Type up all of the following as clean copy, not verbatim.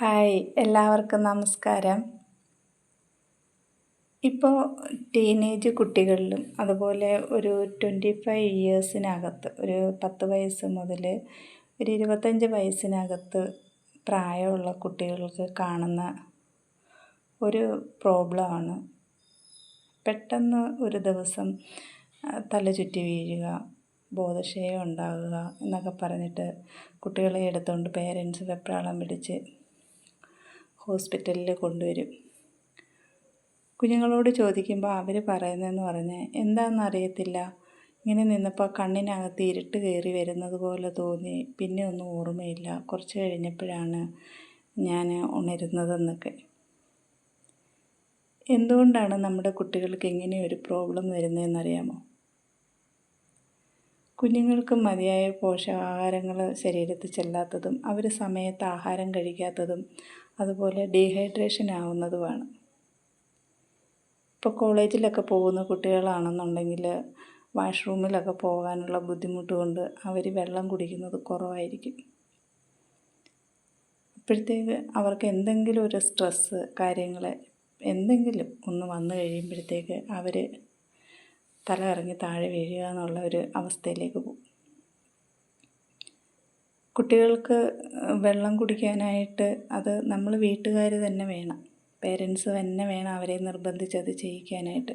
Hi, എല്ലാവർക്കും നമസ്കാരം. ഇപ്പോൾ ടീനേജ് കുട്ടികളിലും അതുപോലെ ഒരു 25 ഇയേഴ്സിനകത്ത് ഒരു 10 വയസ്സ് മുതൽ ഒരു 25 വയസ്സിനകത്ത് പ്രായമുള്ള കുട്ടികൾക്ക് കാണുന്ന ഒരു പ്രോബ്ലമാണ് പെട്ടെന്ന് ഒരു ദിവസം തല ചുറ്റി വീഴുക, ബോധക്ഷയം ഉണ്ടാകുക എന്നൊക്കെ പറഞ്ഞിട്ട് കുട്ടികളെ എടുത്തുകൊണ്ട് പേരൻസ് വെപ്രാളം പിടിച്ച് ഹോസ്പിറ്റലിൽ കൊണ്ടുവരും. കുഞ്ഞുങ്ങളോട് ചോദിക്കുമ്പോൾ അവർ പറയുന്നതെന്ന് പറഞ്ഞാൽ എന്താണെന്നറിയത്തില്ല, ഇങ്ങനെ നിന്നപ്പോൾ കണ്ണിനകത്ത് ഇരുട്ട് കയറി വരുന്നത് പോലെ തോന്നി, പിന്നെ ഒന്നും ഓർമ്മയില്ല, കുറച്ച് കഴിഞ്ഞപ്പോഴാണ് ഞാൻ ഉണരുന്നതെന്നൊക്കെ. എന്തുകൊണ്ടാണ് നമ്മുടെ കുട്ടികൾക്ക് ഇങ്ങനെ ഒരു പ്രോബ്ലം വരുന്നതെന്നറിയാമോ? കുഞ്ഞുങ്ങൾക്ക് മതിയായ പോഷകാഹാരങ്ങൾ ശരീരത്തിൽ ചെല്ലാത്തതും അവർ സമയത്ത് ആഹാരം കഴിക്കാത്തതും അതുപോലെ ഡീഹൈഡ്രേഷൻ ആവുന്നതുമാണ്. ഇപ്പോൾ കോളേജിലൊക്കെ പോകുന്ന കുട്ടികളാണെന്നുണ്ടെങ്കിൽ വാഷ്റൂമിലൊക്കെ പോകാനുള്ള ബുദ്ധിമുട്ട് കൊണ്ട് അവർ വെള്ളം കുടിക്കുന്നത് കുറവായിരിക്കും. അപ്പോഴത്തേക്ക് അവർക്ക് എന്തെങ്കിലും ഒരു സ്ട്രെസ്സ് കാര്യങ്ങൾ എന്തെങ്കിലും ഒന്ന് വന്നു കഴിയുമ്പോഴത്തേക്ക് അവർ തല ഇറങ്ങി താഴെ വീഴുക എന്നുള്ള ഒരു അവസ്ഥയിലേക്ക് പോകും. കുട്ടികൾക്ക് വെള്ളം കുടിക്കാനായിട്ട് അത് നമ്മൾ വീട്ടുകാർ തന്നെ വേണം, പേരൻസ് തന്നെ വേണം അവരെ നിർബന്ധിച്ചത് ചെയ്യിക്കാനായിട്ട്.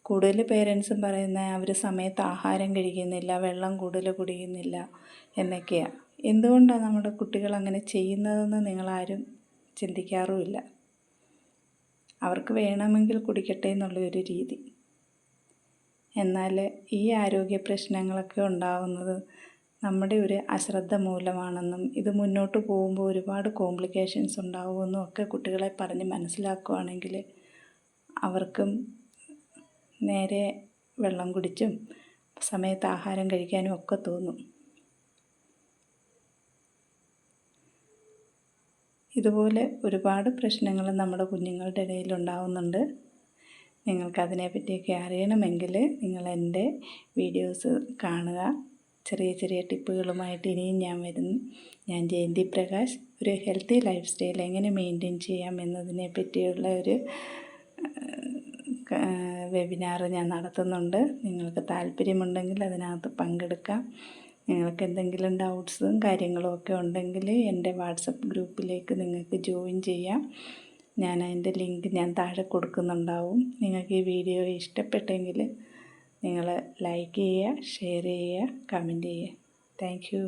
കൂടുതൽ പേരൻസും പറയുന്നത് അവർ സമയത്ത് ആഹാരം കഴിക്കുന്നില്ല, വെള്ളം കൂടുതൽ കുടിക്കുന്നില്ല എന്നൊക്കെയാണ്. എന്തുകൊണ്ടാണ് നമ്മുടെ കുട്ടികൾ അങ്ങനെ ചെയ്യുന്നതെന്ന് നിങ്ങളാരും ചിന്തിക്കാറുമില്ല. അവർക്ക് വേണമെങ്കിൽ കുടിക്കട്ടെ എന്നുള്ളൊരു രീതി. എന്നാൽ ഈ ആരോഗ്യ പ്രശ്നങ്ങളൊക്കെ ഉണ്ടാകുന്നത് നമ്മുടെ ഒരു അശ്രദ്ധ മൂലമാണെന്നും ഇത് മുന്നോട്ട് പോകുമ്പോൾ ഒരുപാട് കോംപ്ലിക്കേഷൻസ് ഉണ്ടാകുമെന്നും ഒക്കെ കുട്ടികളെ പറഞ്ഞ് മനസ്സിലാക്കുകയാണെങ്കിൽ അവർക്കും നേരെ വെള്ളം കുടിച്ചും സമയത്ത് ആഹാരം കഴിക്കാനും ഒക്കെ തോന്നും. ഇതുപോലെ ഒരുപാട് പ്രശ്നങ്ങൾ നമ്മുടെ കുഞ്ഞുങ്ങളുടെ ഇടയിൽ ഉണ്ടാകുന്നുണ്ട്. നിങ്ങൾക്കതിനെ പറ്റിയൊക്കെ അറിയണമെങ്കിൽ നിങ്ങൾ എൻ്റെ വീഡിയോസ് കാണുക. ചെറിയ ചെറിയ ടിപ്പുകളുമായിട്ട് ഇനിയും ഞാൻ വരുന്നു. ഞാൻ ജയന്തി പ്രകാശ്. ഒരു ഹെൽത്തി ലൈഫ് സ്റ്റൈൽ എങ്ങനെ മെയിൻറ്റെയിൻ ചെയ്യാം എന്നതിനെ പറ്റിയുള്ള ഒരു വെബിനാർ ഞാൻ നടത്തുന്നുണ്ട്. നിങ്ങൾക്ക് താല്പര്യമുണ്ടെങ്കിൽ അതിനകത്ത് പങ്കെടുക്കാം. നിങ്ങൾക്ക് എന്തെങ്കിലും ഡൗട്ട്സും കാര്യങ്ങളും ഒക്കെ ഉണ്ടെങ്കിൽ എൻ്റെ വാട്സപ്പ് ഗ്രൂപ്പിലേക്ക് നിങ്ങൾക്ക് ജോയിൻ ചെയ്യാം. ഞാൻ അതിൻ്റെ ലിങ്ക് ഞാൻ താഴെ കൊടുക്കുന്നുണ്ടാവും. നിങ്ങൾക്ക് ഈ വീഡിയോ ഇഷ്ടപ്പെട്ടെങ്കിൽ നിങ്ങൾ ലൈക്ക് ചെയ്യുക, ഷെയർ ചെയ്യുക, കമൻറ്റ് ചെയ്യുക. Thank you.